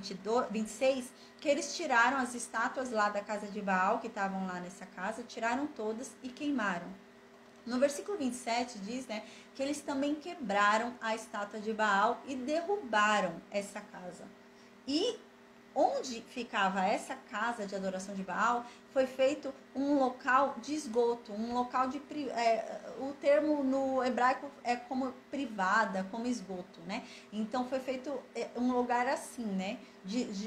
26 que eles tiraram as estátuas lá da casa de Baal, que estavam lá nessa casa, tiraram todas e queimaram. No versículo 27 diz, né, que eles também quebraram a estátua de Baal e derrubaram essa casa. E onde ficava essa casa de adoração de Baal, foi feito um local de esgoto, um local de... o termo no hebraico é como privada, como esgoto, né? Então foi feito um lugar assim, né?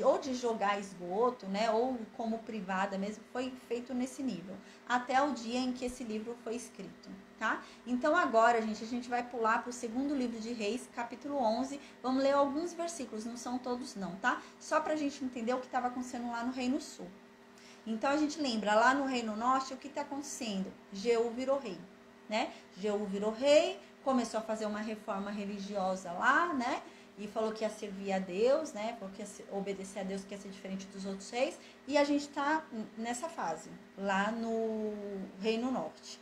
Ou de jogar esgoto, né? Ou como privada mesmo, foi feito nesse nível. Até o dia em que esse livro foi escrito, tá? Então agora, gente, a gente vai pular para o segundo livro de Reis, capítulo 11. Vamos ler alguns versículos, não são todos não, tá? Só para a gente entender o que estava acontecendo lá no Reino Sul. Então a gente lembra, lá no Reino Norte, o que está acontecendo? Jeú virou rei, né? Jeú virou rei, começou a fazer uma reforma religiosa lá, né? E falou que ia servir a Deus, né? Falou que ia obedecer a Deus, que ia ser diferente dos outros reis. E a gente está nessa fase, lá no Reino Norte.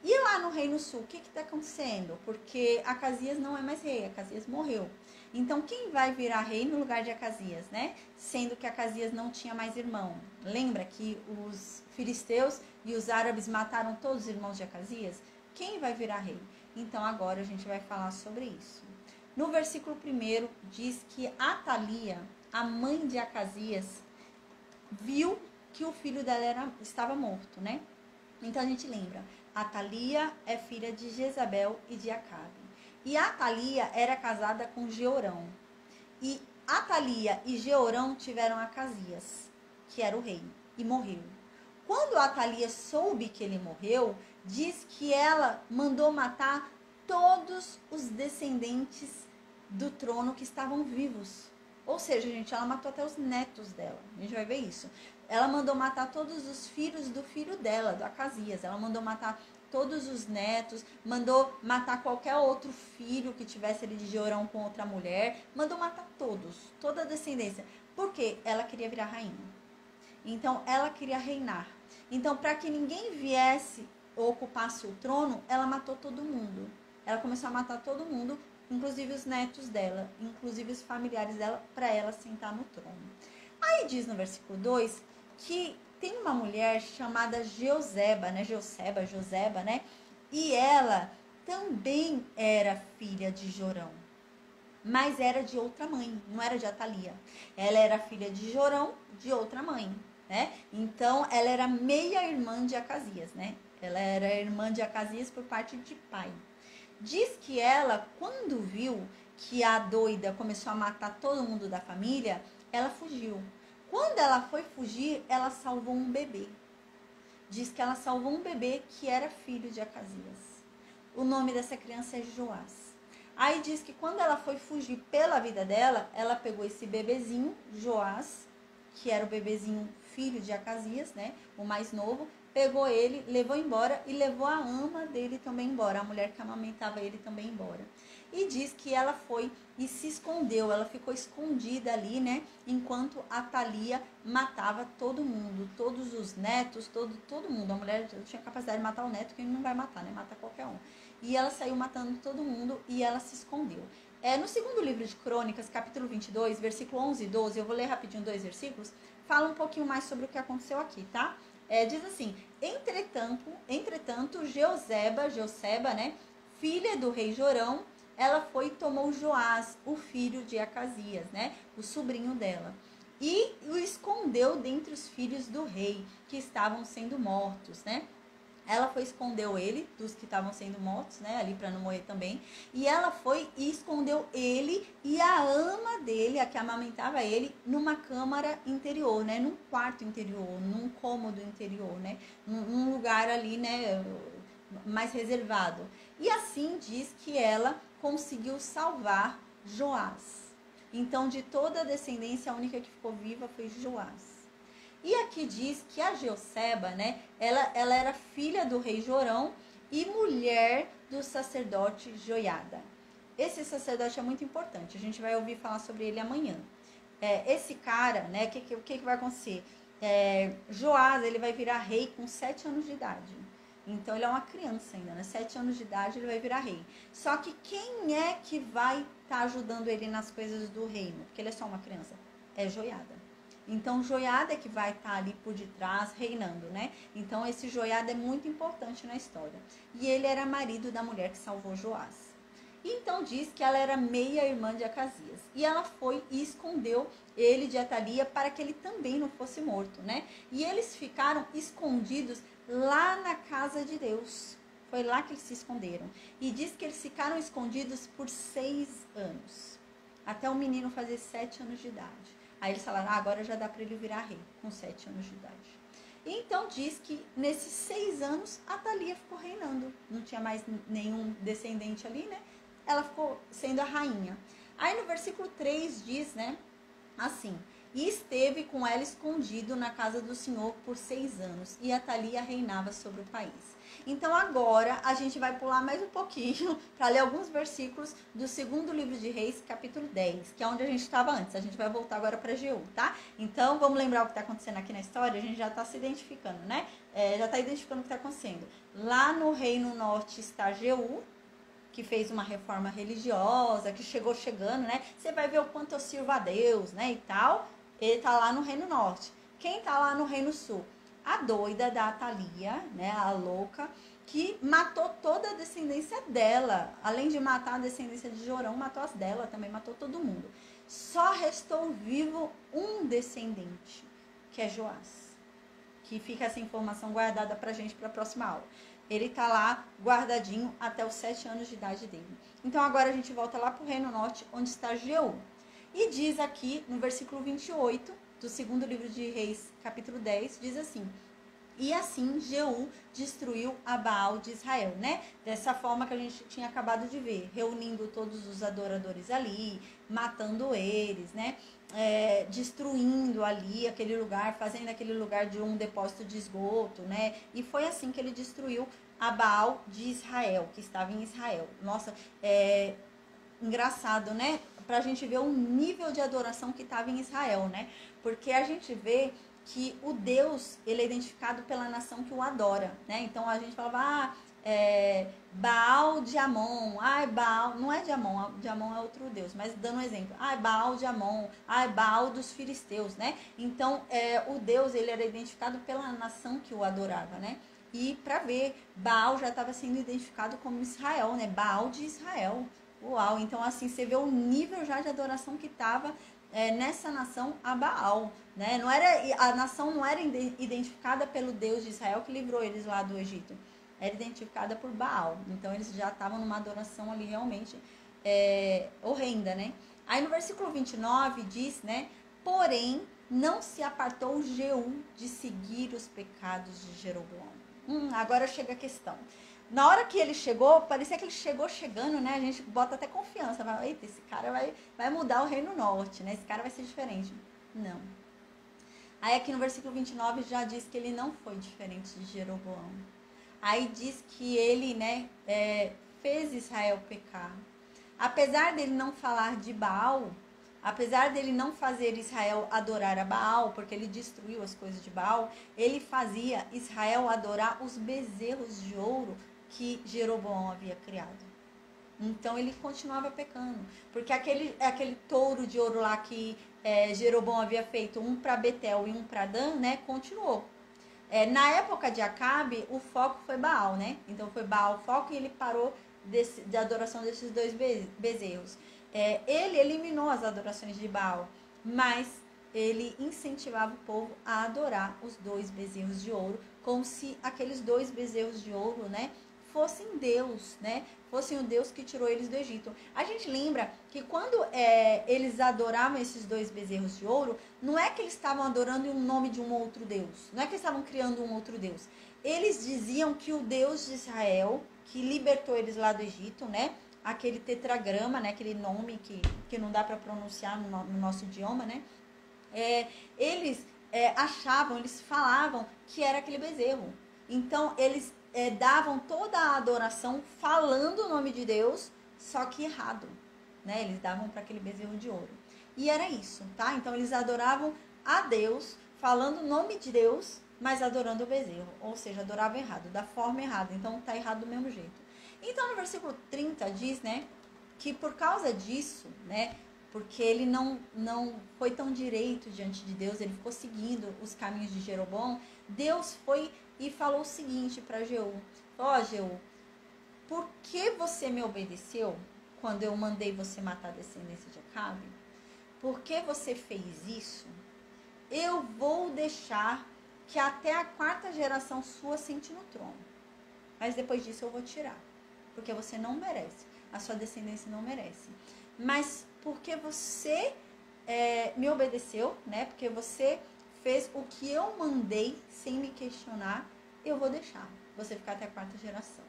E lá no Reino Sul, o que está acontecendo? Porque Acasias não é mais rei, Acasias morreu. Então, quem vai virar rei no lugar de Acasias, né? Sendo que Acasias não tinha mais irmão. Lembra que os filisteus e os árabes mataram todos os irmãos de Acasias? Quem vai virar rei? Então, agora a gente vai falar sobre isso. No versículo 1 diz que Atalia, a mãe de Acasias, viu que o filho dela estava morto, né? Então, a gente lembra, Atalia é filha de Jezabel e de Acabe. E Atalia era casada com Jeorão. E Atalia e Jeorão tiveram Acasias, que era o rei, e morreu. Quando Atalia soube que ele morreu, diz que ela mandou matar todos os descendentes do trono que estavam vivos. Ou seja, gente, ela matou até os netos dela. A gente vai ver isso. Ela mandou matar todos os filhos do filho dela, do Acasias. Ela mandou matar todos os netos, mandou matar qualquer outro filho que tivesse ali de Jeorão com outra mulher, mandou matar todos, toda a descendência, porque ela queria virar rainha. Então, ela queria reinar. Então, para que ninguém viesse ou ocupasse o trono, ela matou todo mundo. Ela começou a matar todo mundo, inclusive os netos dela, inclusive os familiares dela, para ela sentar no trono. Aí diz no versículo 2 que tem uma mulher chamada Joseba, né? E ela também era filha de Jorão, mas era de outra mãe, não era de Atalia. Ela era filha de Jorão, de outra mãe, né? Então, ela era meia-irmã de Acasias, né? Ela era irmã de Acasias por parte de pai. Diz que ela, quando viu que a doida começou a matar todo mundo da família, ela fugiu. Quando ela foi fugir, ela salvou um bebê. Diz que ela salvou um bebê que era filho de Acasias. O nome dessa criança é Joás. Aí diz que quando ela foi fugir pela vida dela, ela pegou esse bebezinho, Joás, que era o bebezinho filho de Acasias, né? O mais novo, pegou ele, levou embora e levou a ama dele também embora. A mulher que amamentava ele também embora. E diz que ela foi e se escondeu, ela ficou escondida ali, né? Enquanto Atalia matava todo mundo, todos os netos, todo mundo. A mulher tinha capacidade de matar o neto, que não vai matar, né? Mata qualquer um. E ela saiu matando todo mundo e ela se escondeu. No segundo livro de Crônicas, capítulo 22, versículo 11 e 12, eu vou ler rapidinho 2 versículos, fala um pouquinho mais sobre o que aconteceu aqui, tá? Diz assim, entretanto, Joseba, né? Filha do rei Jorão, ela foi e tomou Joás, o filho de Acasias, né? O sobrinho dela. E o escondeu dentre os filhos do rei, que estavam sendo mortos, né? Ela foi e escondeu ele dos que estavam sendo mortos, né? Ali para não morrer também. E ela foi e escondeu ele e a ama dele, a que amamentava ele, numa câmara interior, né? Num quarto interior, num cômodo interior, né? Num lugar ali, né? Mais reservado. E assim diz que ela conseguiu salvar Joás. Então, de toda a descendência, a única que ficou viva foi Joás. E aqui diz que a Jeoseba, né, ela era filha do rei Jorão e mulher do sacerdote Joiada. Esse sacerdote é muito importante, a gente vai ouvir falar sobre ele amanhã. Esse cara, né, o que vai acontecer? Joás, ele vai virar rei com 7 anos de idade. Então, ele é uma criança ainda, né? 7 anos de idade, ele vai virar rei. Só que quem é que vai estar ajudando ele nas coisas do reino? Porque ele é só uma criança. É Joiada. Então, Joiada é que vai estar ali por detrás, reinando, né? Então, esse Joiada é muito importante na história. E ele era marido da mulher que salvou Joás. Então, diz que ela era meia-irmã de Acasias. E ela foi e escondeu ele de Atalia para que ele também não fosse morto, né? E eles ficaram escondidos lá na casa de Deus. Foi lá que eles se esconderam. E diz que eles ficaram escondidos por 6 anos. Até o menino fazer 7 anos de idade. Aí eles falaram, agora já dá para ele virar rei, com 7 anos de idade. E então diz que nesses 6 anos, Atalia ficou reinando. Não tinha mais nenhum descendente ali, né? Ela ficou sendo a rainha. Aí no versículo 3 diz, né, assim, e esteve com ela escondido na casa do Senhor por 6 anos, e Atalia reinava sobre o país. Então agora a gente vai pular mais um pouquinho para ler alguns versículos do segundo livro de Reis, capítulo 10, que é onde a gente estava antes. A gente vai voltar agora para Jeú, tá? Então vamos lembrar o que está acontecendo aqui na história. A gente já está se identificando, né? Já está identificando o que está acontecendo. Lá no reino norte está Jeú, que fez uma reforma religiosa, que chegou chegando, né? Você vai ver o quanto eu sirvo a Deus, né? E tal. Ele tá lá no reino norte. Quem tá lá no reino sul? A doida da Atalia, né? A louca, que matou toda a descendência dela. Além de matar a descendência de Jorão, matou as dela também, matou todo mundo. Só restou vivo um descendente, que é Joás. Que fica essa informação guardada pra gente pra próxima aula. Ele tá lá guardadinho até os 7 anos de idade dele. Então agora a gente volta lá pro reino norte, onde está Jeú. E diz aqui no versículo 28 do segundo livro de Reis, capítulo 10, diz assim: e assim Jeú destruiu a Baal de Israel, né? Dessa forma que a gente tinha acabado de ver, reunindo todos os adoradores ali, matando eles, né? Destruindo ali aquele lugar, fazendo aquele lugar de um depósito de esgoto, né? E foi assim que ele destruiu a Baal de Israel, que estava em Israel. Nossa, engraçado, né? Pra gente ver o nível de adoração que estava em Israel, né? Porque a gente vê que o Deus, ele é identificado pela nação que o adora, né? Então a gente falava, Baal de Amon, Baal, não é de Amon, de Amon é outro Deus, mas dando um exemplo, Baal de Amon, Baal dos filisteus, né? Então o Deus, ele era identificado pela nação que o adorava, né? E para ver, Baal já estava sendo identificado como Israel, né? Baal de Israel. Uau, então assim, você vê o nível já de adoração que estava nessa nação a Baal, né? A nação não era identificada pelo Deus de Israel que livrou eles lá do Egito, era identificada por Baal. Então eles já estavam numa adoração ali realmente horrenda, né? Aí no versículo 29 diz, né? Porém, não se apartou Jeú de seguir os pecados de Jeroboão. Agora chega a questão. Na hora que ele chegou, parecia que ele chegou chegando, né? A gente bota até confiança. Fala, eita, esse cara vai mudar o reino norte, né? Esse cara vai ser diferente. Não. Aí aqui no versículo 29 já diz que ele não foi diferente de Jeroboão. Aí diz que ele, né, fez Israel pecar. Apesar dele não falar de Baal, apesar dele não fazer Israel adorar a Baal, porque ele destruiu as coisas de Baal, ele fazia Israel adorar os bezerros de ouro que Jeroboão havia criado. Então ele continuava pecando, porque aquele touro de ouro lá que Jeroboão havia feito, um para Betel e um para Dan, né, continuou. Na época de Acabe, o foco foi Baal, né? Então foi Baal o foco e ele parou de adoração desses dois bezerros. Ele eliminou as adorações de Baal, mas ele incentivava o povo a adorar os dois bezerros de ouro, como se aqueles dois bezerros de ouro, né, fossem Deus, né, fossem o Deus que tirou eles do Egito. A gente lembra que quando eles adoravam esses dois bezerros de ouro, não é que eles estavam adorando em nome de um outro Deus, não é que eles estavam criando um outro Deus. Eles diziam que o Deus de Israel, que libertou eles lá do Egito, né, aquele tetragrama, né, aquele nome que não dá para pronunciar no nosso idioma, né, eles achavam, eles falavam que era aquele bezerro. Então, eles davam toda a adoração falando o nome de Deus, só que errado, né? Eles davam para aquele bezerro de ouro. E era isso, tá? Então, eles adoravam a Deus, falando o nome de Deus, mas adorando o bezerro. Ou seja, adoravam errado, da forma errada. Então, tá errado do mesmo jeito. Então, no versículo 30 diz, né, que por causa disso, né, porque ele não foi tão direito diante de Deus, ele ficou seguindo os caminhos de Jeroboão, Deus foi e falou o seguinte para Jeú: Jeú, por que você me obedeceu quando eu mandei você matar a descendência de Acabe? Por que você fez isso? Eu vou deixar que até a 4ª geração sua sente no trono. Mas depois disso eu vou tirar, porque você não merece, a sua descendência não merece. Mas porque você me obedeceu, né? Porque você fez o que eu mandei sem me questionar, eu vou deixar você ficar até a 4ª geração.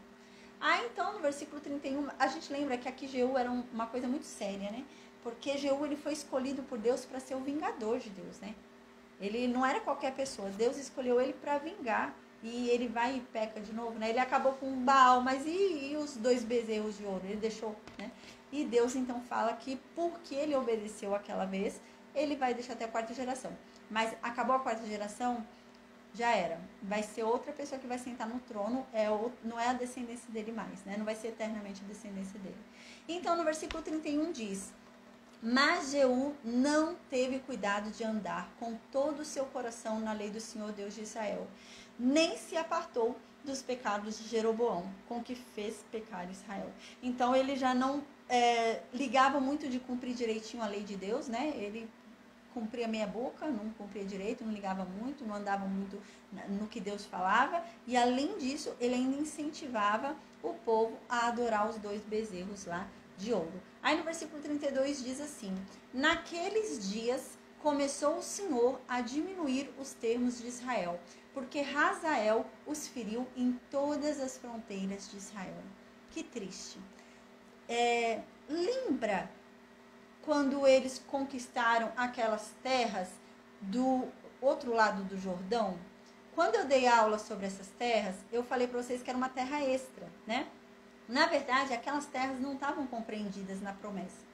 Então, no versículo 31, a gente lembra que aqui Jeú era uma coisa muito séria, né? Porque Jeú, ele foi escolhido por Deus para ser o vingador de Deus, né? Ele não era qualquer pessoa, Deus escolheu ele para vingar. E ele vai e peca de novo, né? Ele acabou com Baal, mas e os dois bezerros de ouro? Ele deixou, né? E Deus então fala que porque ele obedeceu aquela vez, ele vai deixar até a 4ª geração. Mas acabou a 4ª geração, já era. Vai ser outra pessoa que vai sentar no trono, não é a descendência dele mais, né? Não vai ser eternamente a descendência dele. Então, no versículo 31 diz: mas Jeú não teve cuidado de andar com todo o seu coração na lei do Senhor Deus de Israel, nem se apartou dos pecados de Jeroboão, com que fez pecar Israel. Então, ele já não ligava muito de cumprir direitinho a lei de Deus, né? Ele cumpria meia boca, não cumpria direito, não ligava muito, não andava muito no que Deus falava. E, além disso, ele ainda incentivava o povo a adorar os dois bezerros lá de ouro. Aí, no versículo 32 diz assim: naqueles dias começou o Senhor a diminuir os termos de Israel, porque Hazael os feriu em todas as fronteiras de Israel. Que triste. Lembra quando eles conquistaram aquelas terras do outro lado do Jordão? Quando eu dei aula sobre essas terras, eu falei para vocês que era uma terra extra, né? Na verdade, aquelas terras não estavam compreendidas na promessa.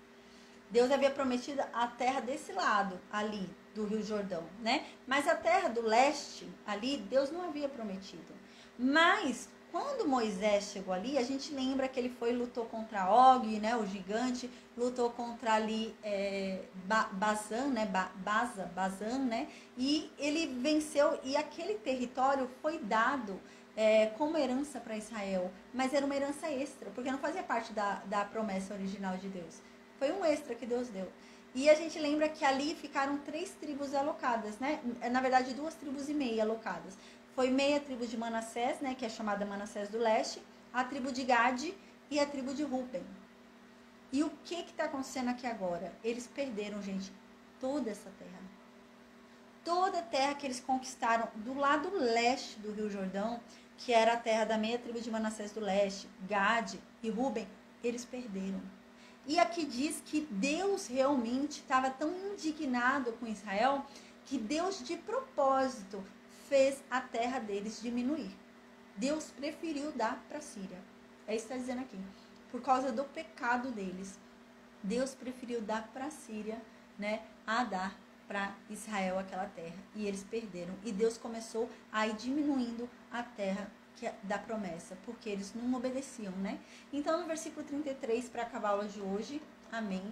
Deus havia prometido a terra desse lado, ali, do Rio Jordão, né? Mas a terra do leste, ali, Deus não havia prometido. Mas, quando Moisés chegou ali, a gente lembra que ele lutou contra Og, né? O gigante, lutou contra ali Bazan, né? Bazan, né? E ele venceu, e aquele território foi dado como herança para Israel. Mas era uma herança extra, porque não fazia parte da promessa original de Deus. Foi um extra que Deus deu. E a gente lembra que ali ficaram 3 tribos alocadas, né? Na verdade, 2,5 tribos alocadas. Foi meia tribo de Manassés, né? Que é chamada Manassés do Leste, a tribo de Gade e a tribo de Ruben. E o que está acontecendo aqui agora? Eles perderam, gente, toda essa terra. Toda a terra que eles conquistaram do lado leste do Rio Jordão, que era a terra da meia tribo de Manassés do Leste, Gade e Ruben, eles perderam. E aqui diz que Deus realmente estava tão indignado com Israel que Deus, de propósito, fez a terra deles diminuir. Deus preferiu dar para a Síria. É isso que está dizendo aqui. Por causa do pecado deles, Deus preferiu dar para a Síria, né, a dar para Israel aquela terra. E eles perderam. E Deus começou a ir diminuindo a terra da promessa, porque eles não obedeciam, né? Então, no versículo 33, para acabar a aula de hoje, amém,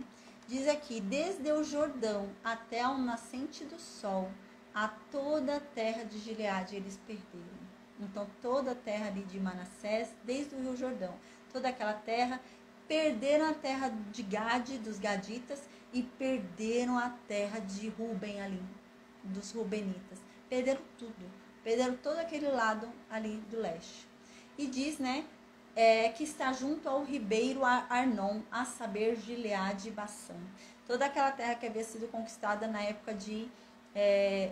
diz aqui: desde o Jordão até ao nascente do sol, a toda a terra de Gileade eles perderam. Então, toda a terra ali de Manassés, desde o Rio Jordão, toda aquela terra, perderam a terra de Gade, dos Gaditas, e perderam a terra de Ruben ali, dos Rubenitas. Perderam tudo. Perderam todo aquele lado ali do leste. E diz, né, que está junto ao ribeiro Arnon, a saber, Gileade e Bassã. Toda aquela terra que havia sido conquistada na época de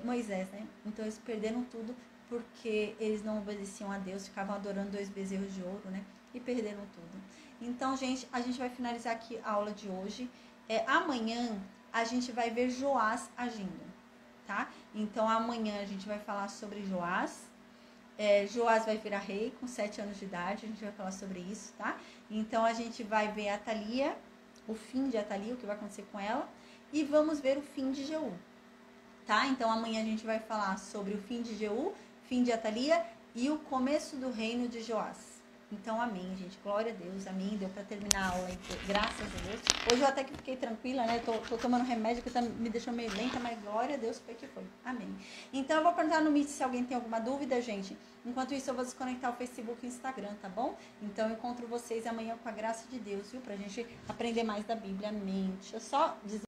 Moisés, né? Então eles perderam tudo porque eles não obedeciam a Deus, ficavam adorando 2 bezerros de ouro, né? E perderam tudo. Então, gente, a gente vai finalizar aqui a aula de hoje. Amanhã a gente vai ver Joás agindo, tá? Então, amanhã a gente vai falar sobre Joás. Joás vai virar rei com 7 anos de idade, a gente vai falar sobre isso, tá? Então, a gente vai ver a Atalia, o fim de Atalia, o que vai acontecer com ela. E vamos ver o fim de Jeú, tá? Então, amanhã a gente vai falar sobre o fim de Jeú, fim de Atalia e o começo do reino de Joás. Então, amém, gente. Glória a Deus, amém. Deu pra terminar a aula, graças a Deus. Hoje eu até que fiquei tranquila, né? Tô tomando remédio que me deixou meio lenta, mas glória a Deus foi que foi. Amém. Então, eu vou perguntar no Meet se alguém tem alguma dúvida, gente. Enquanto isso, eu vou desconectar o Facebook e o Instagram, tá bom? Então, eu encontro vocês amanhã com a graça de Deus, viu? Pra gente aprender mais da Bíblia. Amém. Deixa eu só dizer